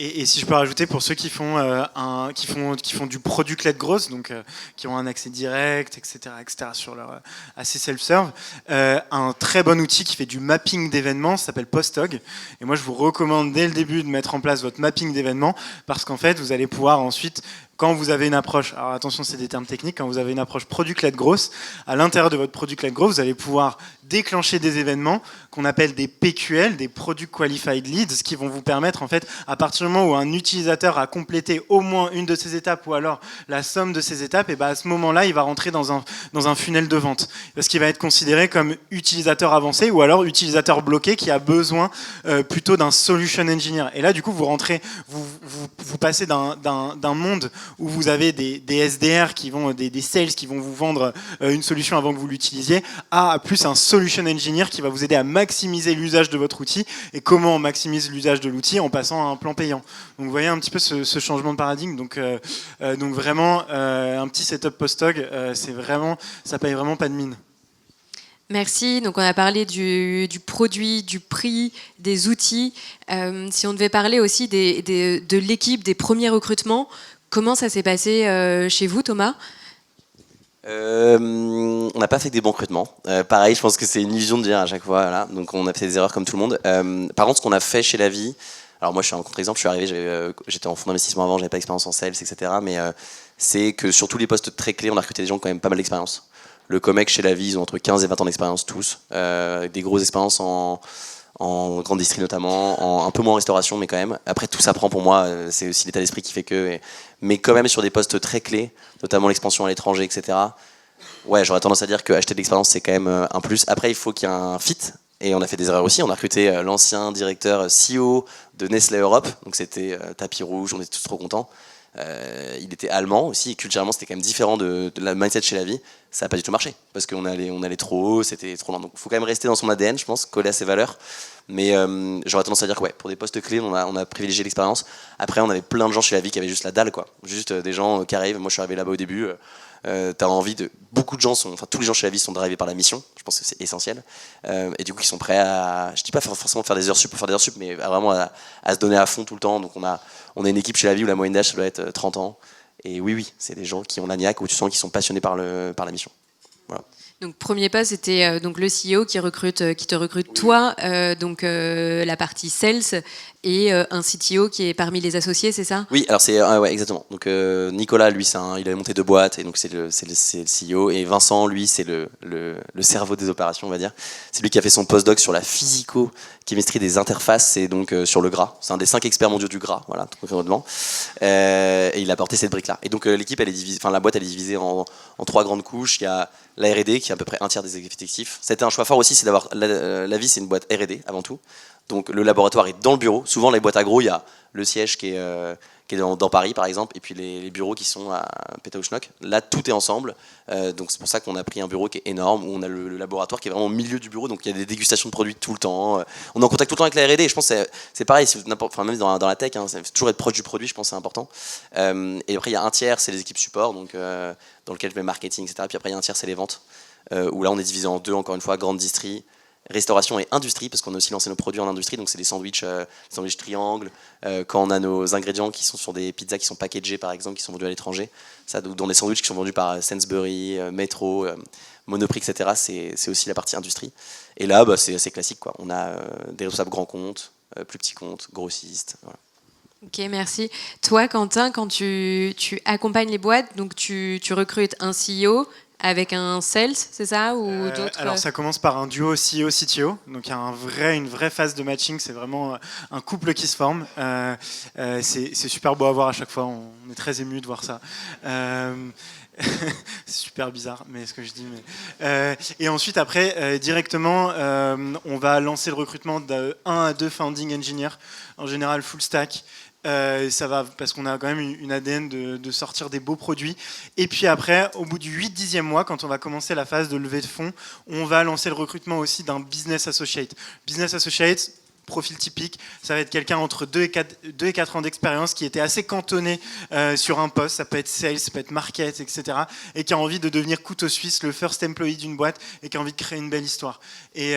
Et si je peux rajouter, pour ceux qui font du product-led growth, donc qui ont un accès direct, etc., sur leur assez self-serve, un très bon outil qui fait du mapping d'événements s'appelle Postog. Et moi, je vous recommande dès le début de mettre en place votre mapping d'événements, parce qu'en fait, vous allez pouvoir ensuite, quand vous avez une approche, alors attention, c'est des termes techniques, quand vous avez une approche product-led growth, à l'intérieur de votre product-led growth, vous allez pouvoir déclencher des événements qu'on appelle des PQL, des Product Qualified Leads, qui vont vous permettre, en fait, à partir du moment où un utilisateur a complété au moins une de ces étapes, ou alors la somme de ces étapes, et ben à ce moment-là, il va rentrer dans un funnel de vente, parce qu'il va être considéré comme utilisateur avancé, ou alors utilisateur bloqué qui a besoin plutôt d'un solution engineer. Et là, du coup, vous passez d'un monde où vous avez des SDR des sales qui vont vous vendre une solution avant que vous l'utilisiez, à plus un solution engineer qui va vous aider à maximiser l'usage de votre outil. Et comment on maximise l'usage de l'outil? En passant à un plan payant. Donc vous voyez un petit peu ce changement de paradigme. Donc vraiment, un petit setup Postog, ça paye vraiment pas de mine. Merci. Donc on a parlé du produit, du prix, des outils. Si on devait parler aussi de l'équipe, des premiers recrutements, comment ça s'est passé chez vous, Thomas? On n'a pas fait des bons recrutements. Pareil, je pense que c'est une illusion de dire à chaque fois. Voilà. Donc on a fait des erreurs comme tout le monde. Par contre, ce qu'on a fait chez La Vie, alors moi je suis un contre-exemple, je suis arrivé, j'étais en fonds d'investissement avant, j'avais pas d'expérience en sales, etc. Mais c'est que sur tous les postes très clés, on a recruté des gens qui ont quand même pas mal d'expérience. Le Comec chez La Vie, ils ont entre 15 et 20 ans d'expérience tous. Des grosses expériences en grande distrie notamment, un peu moins en restauration, mais quand même. Après, tout s'apprend pour moi, c'est aussi l'état d'esprit qui fait que... Mais quand même sur des postes très clés, notamment l'expansion à l'étranger, etc. Ouais, j'aurais tendance à dire que acheter de l'expérience, c'est quand même un plus. Après, il faut qu'il y ait un fit, et on a fait des erreurs aussi. On a recruté l'ancien directeur CEO de Nestlé Europe, donc c'était tapis rouge, on était tous trop contents. Il était allemand aussi, et culturellement c'était quand même différent de la mindset chez La Vie. Ça n'a pas du tout marché, parce qu'on allait trop haut, c'était trop lent. Donc il faut quand même rester dans son ADN, je pense, coller à ses valeurs. Mais j'aurais tendance à dire que ouais, pour des postes clés, on a privilégié l'expérience. Après, on avait plein de gens chez La Vie qui avaient juste la dalle, quoi. Juste des gens qui arrivent. Moi je suis arrivé là-bas au début. T'as envie de... Beaucoup de gens tous les gens chez La Vie sont drivés par la mission, je pense que c'est essentiel. Et du coup, ils sont prêts à... Je dis pas forcément faire des heures sup pour faire des heures sup, mais vraiment à se donner à fond tout le temps. Donc on a une équipe chez La Vie où la moyenne d'âge, ça doit être 30 ans. Et oui, c'est des gens qui ont la niaque, où tu sens qu'ils sont passionnés par la mission. Voilà. Donc premier pas, c'était donc le CEO qui te recrute toi, donc la partie sales, et un CTO qui est parmi les associés, c'est ça? Oui, alors c'est ouais, exactement. Donc Nicolas, lui, il avait monté 2 boîtes, et donc c'est le CEO. Et Vincent, lui, c'est le cerveau des opérations, on va dire. C'est lui qui a fait son postdoc sur la physico-chimistrie des interfaces, et donc sur le gras. C'est un des 5 experts mondiaux du gras, voilà, tout concrètement. Et il a porté cette brique-là. Et donc l'équipe, la boîte, elle est divisée en 3 grandes couches. Il y a la R&D qui est à peu près un tiers des effectifs. C'était un choix fort aussi, c'est d'avoir La Vie, c'est une boîte R&D avant tout. Donc le laboratoire est dans le bureau. Souvent les boîtes agro, il y a le siège qui est dans Paris par exemple, et puis les bureaux qui sont à Pétaouchnok. Là tout est ensemble, donc c'est pour ça qu'on a pris un bureau qui est énorme, où on a le laboratoire qui est vraiment au milieu du bureau, donc il y a des dégustations de produits tout le temps. On est en contact tout le temps avec la R&D, et je pense que c'est pareil, même dans la tech, c'est toujours être proche du produit, je pense que c'est important. Et après il y a un tiers, c'est les équipes support, donc, dans lequel je mets marketing, etc. Puis après il y a un tiers, c'est les ventes, où là on est divisé en deux, encore une fois, grande distrie, restauration et industrie, parce qu'on a aussi lancé nos produits en industrie, donc c'est des sandwichs triangles, quand on a nos ingrédients qui sont sur des pizzas qui sont packagés par exemple, qui sont vendus à l'étranger, ça, dans des sandwichs qui sont vendus par Sainsbury, Metro, Monoprix, etc., c'est aussi la partie industrie. Et là, c'est assez classique, quoi. On a des responsables grands comptes, plus petits comptes, grossistes, voilà. Ok, merci. Toi, Quentin, quand tu accompagnes les boîtes, donc tu recrutes un CEO avec un sales, c'est ça, ou d'autres? Alors ça commence par un duo CEO-CTO, donc il y a une vraie phase de matching, c'est vraiment un couple qui se forme. C'est super beau à voir à chaque fois, on est très ému de voir ça. C'est super bizarre, mais ce que je dis. Et ensuite, après, directement, on va lancer le recrutement de 1 à 2 founding engineers, en général full stack. Ça va parce qu'on a quand même une ADN de sortir des beaux produits. Et puis après, au bout du 8-10e mois, quand on va commencer la phase de levée de fonds, on va lancer le recrutement aussi d'un business associate. Business associate, profil typique, ça va être quelqu'un entre 2 et 4 ans d'expérience qui était assez cantonné sur un poste, ça peut être sales, ça peut être market, etc. et qui a envie de devenir couteau suisse, le first employee d'une boîte et qui a envie de créer une belle histoire. Et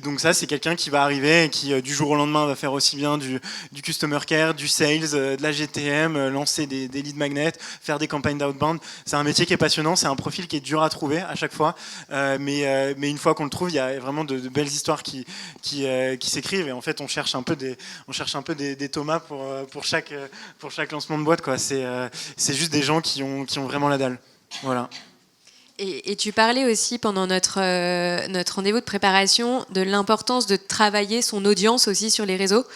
donc ça, c'est quelqu'un qui va arriver et qui du jour au lendemain va faire aussi bien du customer care, du sales, de la GTM, lancer des lead magnets, faire des campagnes d'outbound. C'est un métier qui est passionnant, c'est un profil qui est dur à trouver à chaque fois, mais une fois qu'on le trouve, il y a vraiment de belles histoires qui s'écrivent. Et en fait, on cherche un peu des Thomas pour chaque lancement de boîte, quoi. C'est juste des gens qui ont vraiment la dalle. Voilà. Et tu parlais aussi pendant notre rendez-vous de préparation de l'importance de travailler son audience aussi sur les réseaux,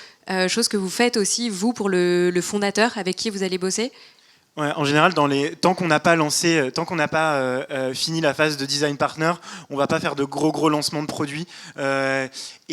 chose que vous faites aussi, vous, pour le fondateur avec qui vous allez bosser. Ouais, en général, tant qu'on n'a pas fini la phase de design partner, on va pas faire de gros lancements de produits.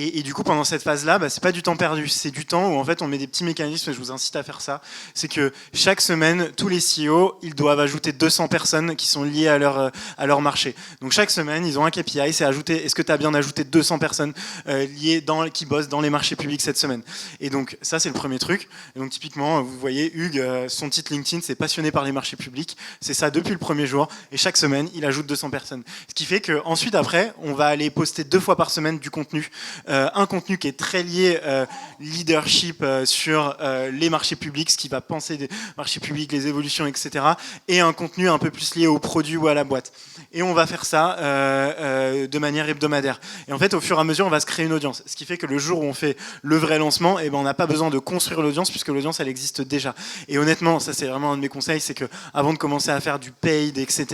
Et du coup, pendant cette phase-là, c'est pas du temps perdu, c'est du temps où en fait on met des petits mécanismes. Et je vous incite à faire ça. C'est que chaque semaine, tous les CEO, ils doivent ajouter 200 personnes qui sont liées à leur marché. Donc chaque semaine, ils ont un KPI, c'est ajouter. Est-ce que tu as bien ajouté 200 personnes qui bossent dans les marchés publics cette semaine? Et donc ça, c'est le premier truc. Et donc typiquement, vous voyez, Hugues, son titre LinkedIn, c'est passionné par les marchés publics. C'est ça depuis le premier jour. Et chaque semaine, il ajoute 200 personnes. Ce qui fait qu'ensuite, après, on va aller poster 2 fois par semaine du contenu. Un contenu qui est très lié leadership sur les marchés publics, ce qui va penser des marchés publics, les évolutions, etc. Et un contenu un peu plus lié au produit ou à la boîte. Et on va faire ça de manière hebdomadaire. Et en fait, au fur et à mesure, on va se créer une audience. Ce qui fait que le jour où on fait le vrai lancement, on n'a pas besoin de construire l'audience puisque l'audience, elle existe déjà. Et honnêtement, ça c'est vraiment un de mes conseils, c'est que avant de commencer à faire du paid, etc.,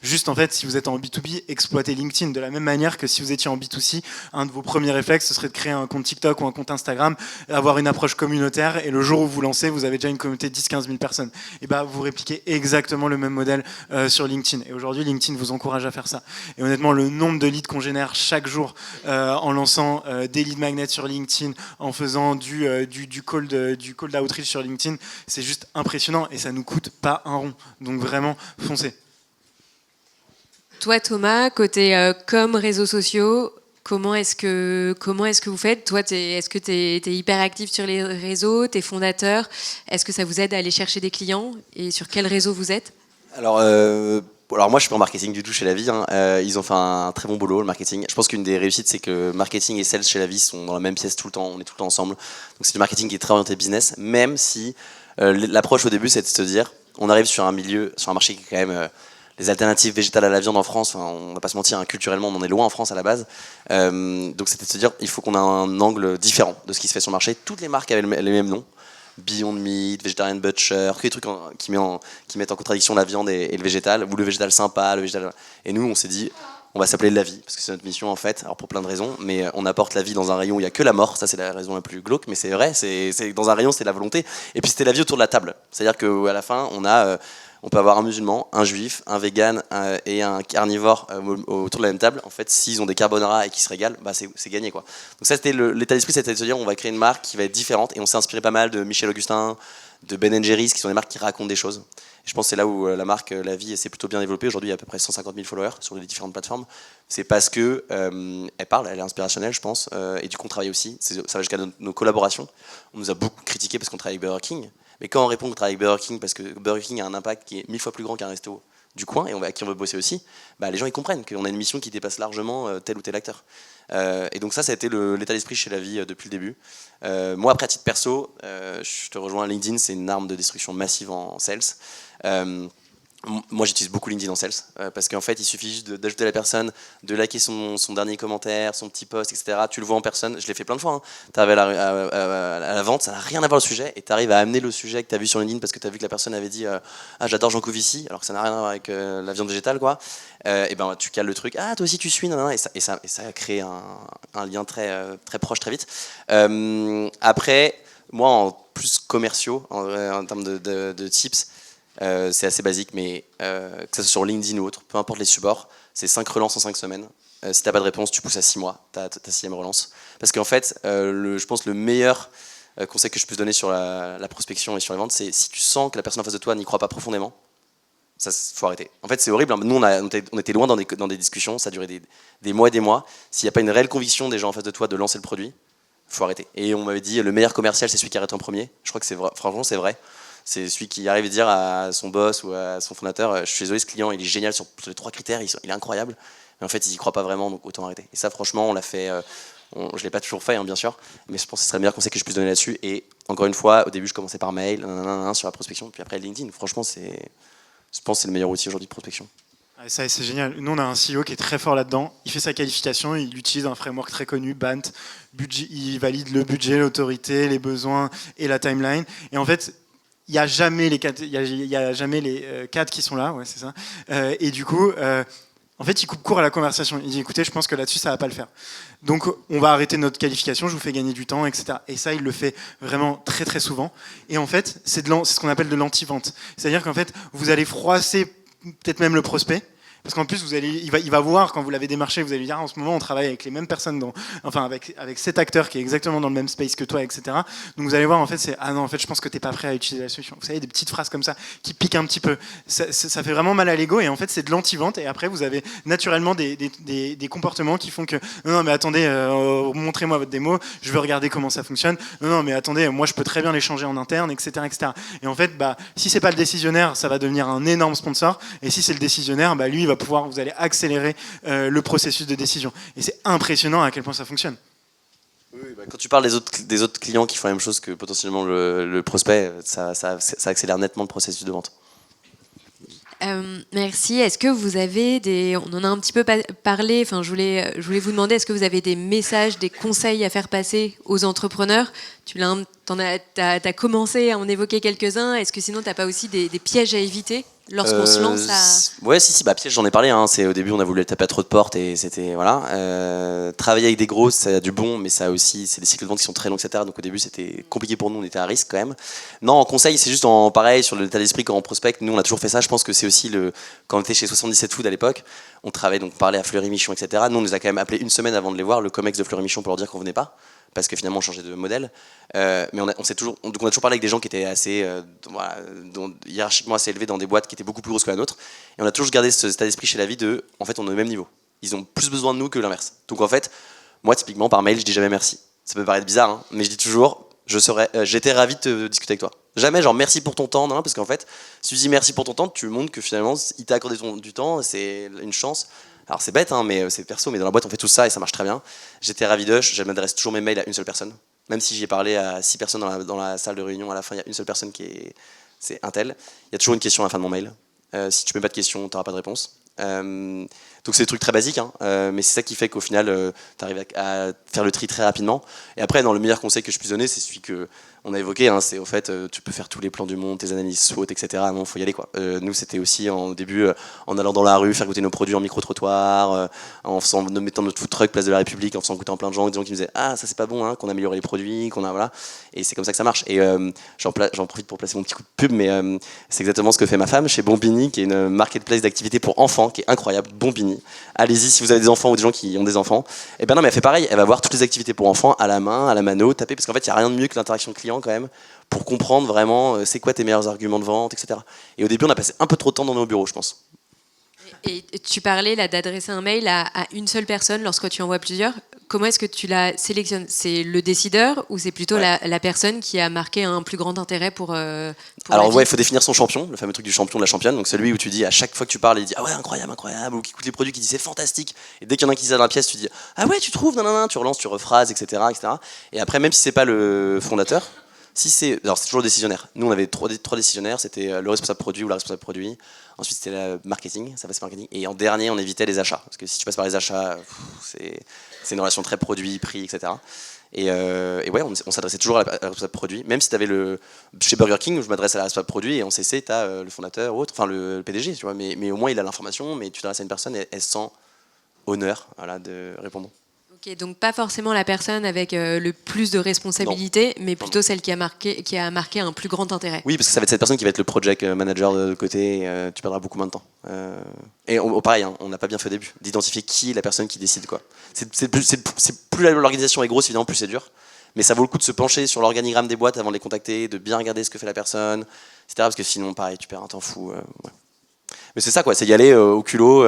juste en fait, si vous êtes en B2B, exploitez LinkedIn de la même manière que si vous étiez en B2C, un de vos premiers réflexes, ce serait de créer un compte TikTok ou un compte Instagram, avoir une approche communautaire, et le jour où vous lancez, vous avez déjà une communauté de 10-15 000 personnes. Et vous répliquez exactement le même modèle sur LinkedIn. Et aujourd'hui, LinkedIn vous encourage à faire ça. Et honnêtement, le nombre de leads qu'on génère chaque jour en lançant des lead magnets sur LinkedIn, en faisant du call d'outreach sur LinkedIn, c'est juste impressionnant et ça nous coûte pas un rond. Donc vraiment, foncez. Toi, Thomas, côté com, réseaux sociaux, comment est-ce que vous faites? Toi, est-ce que tu es hyper actif sur les réseaux? Tu es fondateur? Est-ce que ça vous aide à aller chercher des clients? Et sur quel réseau vous êtes? Alors moi, je suis pas en marketing du tout chez La Vie. Ils ont fait un très bon boulot, le marketing. Je pense qu'une des réussites, c'est que marketing et sales chez La Vie sont dans la même pièce tout le temps. On est tout le temps ensemble. Donc c'est du marketing qui est très orienté business, même si l'approche au début, c'est de se dire, on arrive sur un marché qui est quand même les alternatives végétales à la viande en France. On va pas se mentir, culturellement, on en est loin en France à la base. Donc c'était de se dire, il faut qu'on ait un angle différent de ce qui se fait sur le marché. Toutes les marques avaient les mêmes noms. Beyond Meat, Vegetarian Butcher, que des trucs qui mettent en contradiction la viande et le végétal, ou le végétal sympa, le végétal. Et nous, on s'est dit, On va s'appeler La Vie, parce que c'est notre mission en fait, alors pour plein de raisons, mais on apporte la vie dans un rayon où il n'y a que la mort, ça c'est la raison la plus glauque, mais c'est vrai, c'est dans un rayon c'est la volonté, et puis c'était la vie autour de la table, c'est-à-dire qu'à la fin on peut avoir un musulman, un juif, un vegan et un carnivore autour de la même table, en fait s'ils ont des carbonara et qu'ils se régalent, bah c'est gagné quoi. Donc ça c'était l'état d'esprit, c'était de se dire on va créer une marque qui va être différente, et on s'est inspiré pas mal de Michel Augustin, de Ben & Jerry's, qui sont des marques qui racontent des choses. Et je pense que c'est là où la marque La Vie s'est plutôt bien développée. Aujourd'hui, il y a à peu près 150 000 followers sur les différentes plateformes. C'est parce que elle parle, elle est inspirationnelle, je pense. Et du coup, on travaille aussi. Ça va jusqu'à nos collaborations. On nous a beaucoup critiqué parce qu'on travaille avec Burger King. Mais quand on répond qu'on travaille avec Burger King parce que Burger King a un impact qui est 1000 fois plus grand qu'un resto du coin et à qui on veut bosser aussi, bah, les gens ils comprennent qu'on a une mission qui dépasse largement tel ou tel acteur. Et donc ça a été l'état d'esprit chez La Vie depuis le début. Moi, après, à titre perso, je te rejoins, LinkedIn, c'est une arme de destruction massive en sales. Moi, j'utilise beaucoup LinkedIn en sales parce qu'en fait, il suffit juste d'ajouter la personne, de liker son dernier commentaire, son petit post, etc. Tu le vois en personne. Je l'ai fait plein de fois. Hein. Tu arrives à la vente, ça n'a rien à voir le sujet, et tu arrives à amener le sujet que tu as vu sur LinkedIn parce que tu as vu que la personne avait dit ah, j'adore Jean Covici, alors que ça n'a rien à voir avec la viande végétale, quoi. Et ben, tu cales le truc. Ah, toi aussi, tu suis, et ça a créé un lien très, très proche, très vite. Après, moi, en plus commerciaux, en termes de tips, c'est assez basique, mais que ce soit sur LinkedIn ou autre, peu importe les supports, c'est 5 relances en 5 semaines. Si t'as pas de réponse, tu pousses à 6 mois, ta 6e relance. Parce qu'en fait, je pense le meilleur conseil que je puisse donner sur la prospection et sur les ventes, c'est si tu sens que la personne en face de toi n'y croit pas profondément, ça faut arrêter. En fait, c'est horrible. Nous, on était loin dans des discussions, ça a duré des mois et des mois. S'il n'y a pas une réelle conviction des gens en face de toi de lancer le produit, faut arrêter. Et on m'avait dit le meilleur commercial, c'est celui qui arrête en premier. Je crois que c'est vrai. Franchement, c'est vrai. C'est celui qui arrive à dire à son boss ou à son fondateur je suis désolé, ce client il est génial sur les 3 critères, il est incroyable, mais en fait il y croit pas vraiment, donc autant arrêter. Et ça franchement on l'a fait, je l'ai pas toujours fait bien sûr, mais je pense que ce serait le meilleur conseil que je puisse donner là-dessus. Et encore une fois, au début je commençais par mail sur la prospection, puis après LinkedIn. Franchement je pense que c'est le meilleur outil aujourd'hui de prospection. Ça, c'est génial. Nous, on a un CEO qui est très fort là-dedans. Il fait sa qualification, il utilise un framework très connu, BANT. Il valide le budget, l'autorité, les besoins et la timeline. Et en fait, il n'y a jamais les 4 qui sont là, ouais, c'est ça. Et du coup, en fait, il coupe court à la conversation. Il dit écoutez, je pense que là-dessus, ça ne va pas le faire. Donc, on va arrêter notre qualification, je vous fais gagner du temps, etc. Et ça, il le fait vraiment très, très souvent. Et en fait, c'est ce qu'on appelle de l'anti-vente. C'est-à-dire qu'en fait, vous allez froisser peut-être même le prospect. Parce qu'en plus, il va voir, quand vous l'avez démarché, vous allez lui dire en ce moment, on travaille avec les mêmes personnes, avec cet acteur qui est exactement dans le même space que toi, etc. Donc vous allez voir, en fait, c'est ah non, en fait, je pense que tu n'es pas prêt à utiliser la solution. Vous savez, des petites phrases comme ça qui piquent un petit peu. Ça fait vraiment mal à l'ego, et en fait, c'est de l'anti-vente. Et après, vous avez naturellement des comportements qui font que non, mais attendez, montrez-moi votre démo, je veux regarder comment ça fonctionne. Non, mais attendez, moi, je peux très bien les changer en interne, etc., etc. Et en fait, si c'est pas le décisionnaire, ça va devenir un énorme sponsor. Et si c'est le décisionnaire, lui, vous allez accélérer le processus de décision. Et c'est impressionnant à quel point ça fonctionne. Oui, quand tu parles des autres clients qui font la même chose que potentiellement le prospect, ça accélère nettement le processus de vente. Merci. Est-ce que vous avez on en a un petit peu parlé, je voulais vous demander, est-ce que vous avez des messages, des conseils à faire passer aux entrepreneurs ? T'as commencé à en évoquer quelques-uns. Est-ce que sinon, t'as pas aussi des pièges à éviter lorsqu'on se lance à... Ouais, si, piège, j'en ai parlé. C'est au début, on a voulu taper à trop de portes et c'était voilà. Travailler avec des gros, ça a du bon, mais ça aussi, c'est des cycles de vente qui sont très longs, etc. Donc au début, c'était compliqué pour nous, on était à risque quand même. Non, en conseil, c'est juste pareil sur l'état d'esprit quand on prospecte. Nous, on a toujours fait ça. Je pense que c'est aussi quand on était chez 77 Food à l'époque, on travaillait donc parlait à Fleury Michon, etc. Nous, on nous a quand même appelé une semaine avant de les voir, le Comex de Fleury Michon, pour leur dire qu'on venait pas. Parce que finalement on changeait de modèle, mais on a toujours parlé avec des gens qui étaient assez hiérarchiquement assez élevés dans des boîtes qui étaient beaucoup plus grosses que la nôtre, et on a toujours gardé cet état d'esprit chez La Vie en fait on est au même niveau, ils ont plus besoin de nous que l'inverse. Donc en fait moi typiquement par mail je dis jamais merci, ça peut paraître bizarre mais je dis toujours j'étais ravi de te discuter avec toi, jamais genre merci pour ton temps, non, parce qu'en fait si tu dis merci pour ton temps, tu montres que finalement il t'a accordé du temps, c'est une chance. Alors c'est bête, mais c'est perso, mais dans la boîte on fait tout ça et ça marche très bien. J'étais ravi je m'adresse toujours mes mails à une seule personne. Même si j'ai parlé à 6 personnes dans la salle de réunion, à la fin il y a une seule personne c'est un tel. Il y a toujours une question à la fin de mon mail. Si tu mets pas de question, tu n'auras pas de réponse. Donc c'est des trucs très basiques, mais c'est ça qui fait qu'au final tu arrives à faire le tri très rapidement. Et après, le meilleur conseil que je puisse donner, c'est celui que on a évoqué, hein, c'est au fait, tu peux faire tous les plans du monde, tes analyses SWOT, etc. Bon, faut y aller quoi. Nous, c'était aussi au début, en allant dans la rue, faire goûter nos produits en micro-trottoir, en mettant notre food truck place de la République, en faisant goûter en plein de gens, des gens qui nous disaient ah ça c'est pas bon, hein, qu'on a amélioré les produits, qu'on a voilà. Et c'est comme ça que ça marche. Et j'en profite pour placer mon petit coup de pub, mais c'est exactement ce que fait ma femme chez Bombini, qui est une marketplace d'activités pour enfants, qui est incroyable. Bombini. Allez-y si vous avez des enfants ou des gens qui ont des enfants. Et ben non, mais elle fait pareil. Elle va voir toutes les activités pour enfants à la main, à la mano, taper, parce qu'en fait il y a rien de mieux que l'interaction client quand même, pour comprendre vraiment c'est quoi tes meilleurs arguments de vente, etc. Et au début, on a passé un peu trop de temps dans nos bureaux, je pense. Et tu parlais là d'adresser un mail à une seule personne lorsque tu envoies plusieurs. Comment est-ce que tu la sélectionnes? C'est le décideur ou c'est plutôt la personne qui a marqué un plus grand intérêt pour Alors ouais, il faut définir son champion, le fameux truc du champion, de la championne. Donc celui où tu dis à chaque fois que tu parles, il dit ah ouais incroyable, incroyable, ou qui écoute les produits, qui dit c'est fantastique. Et dès qu'il y en a un qui dit ça dans la pièce, tu dis ah ouais tu trouves, non, tu relances, tu rephrases, etc., etc. Et après, même si c'est pas le fondateur, alors c'est toujours le décisionnaire. Nous on avait trois décisionnaires, c'était le responsable produit ou la responsable produit. Ensuite c'était le marketing, ça passait par marketing. Et en dernier on évitait les achats, parce que si tu passes par les achats, c'est une relation très produit, prix, etc. Et ouais, on s'adressait toujours à la responsable produit, même si tu avais chez Burger King, je m'adresse à la responsable produit et en CC tu as le fondateur ou autre, enfin le PDG, tu vois, mais au moins il a l'information, mais tu t'adresses à une personne et elle se sent honneur voilà, de répondre. Ok, donc pas forcément la personne avec le plus de responsabilités, mais plutôt celle qui a marqué un plus grand intérêt. Oui, parce que ça va être cette personne qui va être le project manager de côté, tu perdras beaucoup moins de temps. Et pareil, hein, on n'a pas bien fait au début, d'identifier qui est la personne qui décide quoi. Plus l'organisation est grosse, évidemment, plus c'est dur. Mais ça vaut le coup de se pencher sur l'organigramme des boîtes avant de les contacter, de bien regarder ce que fait la personne, etc. Parce que sinon, pareil, tu perds un temps fou. Ouais. Mais c'est ça quoi, c'est y aller au culot.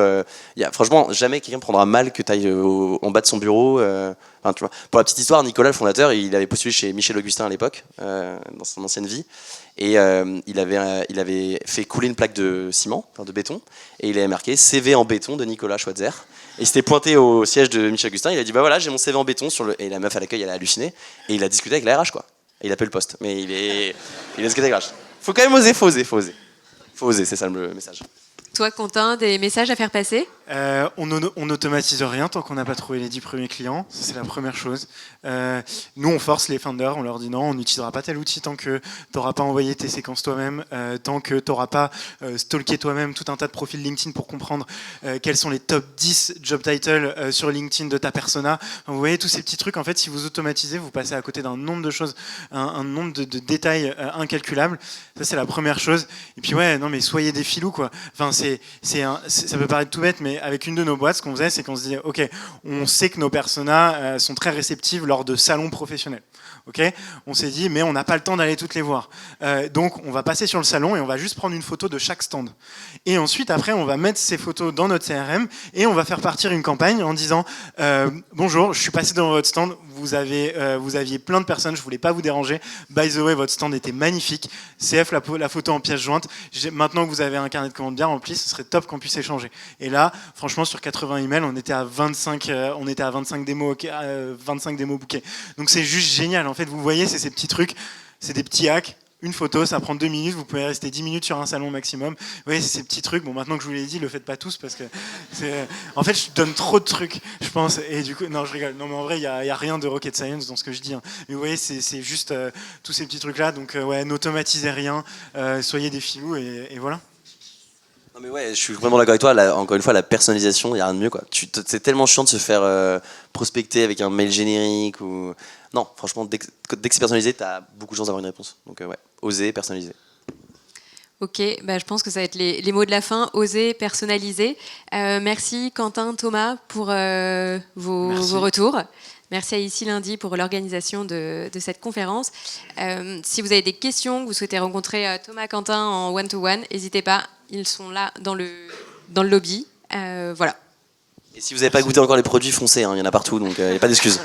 Franchement, jamais quelqu'un prendra mal que tu ailles en bas de son bureau. Tu vois. Pour la petite histoire, Nicolas, le fondateur, il avait postulé chez Michel Augustin à l'époque, dans son ancienne vie. Et il avait fait couler une plaque de ciment, enfin de béton, et il avait marqué CV en béton de Nicolas Schweitzer. Et il s'était pointé au siège de Michel Augustin, il a dit bah voilà, j'ai mon CV en béton et la meuf à l'accueil, elle a halluciné. Et il a discuté avec la RH quoi. Et il a pas eu le poste, mais il a discuté avec la RH. Faut quand même oser, faut oser, c'est ça le message. Toi, Quentin, des messages à faire passer? On n'automatise rien tant qu'on n'a pas trouvé les 10 premiers clients. Ça, c'est la première chose. Nous, on force les founders, on leur dit non, on n'utilisera pas tel outil tant que tu n'auras pas envoyé tes séquences toi-même, tant que tu n'auras pas stalké toi-même tout un tas de profils LinkedIn pour comprendre quels sont les top 10 job titles sur LinkedIn de ta persona. Vous voyez, tous ces petits trucs, en fait, si vous automatisez, vous passez à côté d'un nombre de choses, un nombre de détails incalculables. Ça, c'est la première chose. Et puis, ouais, non, mais soyez des filous, quoi. Enfin, ça peut paraître tout bête, mais avec une de nos boîtes, ce qu'on faisait, c'est qu'on se disait, ok, on sait que nos personas sont très réceptives lors de salons professionnels. Okay, on s'est dit, mais on n'a pas le temps d'aller toutes les voir. Donc, on va passer sur le salon et on va juste prendre une photo de chaque stand. Et ensuite, après, on va mettre ces photos dans notre CRM et on va faire partir une campagne en disant bonjour, je suis passé devant votre stand, vous aviez plein de personnes, je voulais pas vous déranger. By the way, votre stand était magnifique. CF, la photo en pièce jointe. Maintenant que vous avez un carnet de commandes bien rempli, ce serait top qu'on puisse échanger. Et là, franchement, sur 80 emails, on était à 25 démos, 25 démos bookés. Donc, c'est juste génial. En fait, vous voyez, c'est ces petits trucs, c'est des petits hacks. Une photo, ça prend 2 minutes, vous pouvez rester 10 minutes sur un salon maximum. Vous voyez, c'est ces petits trucs. Bon, maintenant que je vous l'ai dit, le faites pas tous parce que en fait, je donne trop de trucs, je pense. Et du coup, non, je rigole. Non, mais en vrai, il y a rien de rocket science dans ce que je dis. Hein. Mais vous voyez, c'est juste tous ces petits trucs-là. Donc, ouais, n'automatisez rien, soyez des filous et voilà. Non mais ouais, je suis vraiment d'accord avec toi. Encore une fois, la personnalisation, il n'y a rien de mieux quoi. C'est tellement chiant de se faire prospecter avec un mail générique ou non. Franchement, dès que c'est personnalisé, t'as beaucoup de chances d'avoir une réponse. Donc ouais, oser, personnaliser. Ok, bah, je pense que ça va être les mots de la fin. Oser, personnaliser. Merci Quentin, Thomas pour vos retours. Merci à Ici Lundi pour l'organisation de cette conférence. Si vous avez des questions, que vous souhaitez rencontrer Thomas, Quentin en one-to-one, n'hésitez pas. Ils sont là dans le lobby. Voilà. Et si vous n'avez pas goûté encore les produits, foncez, hein, il y en a partout, donc il n'y a pas d'excuses.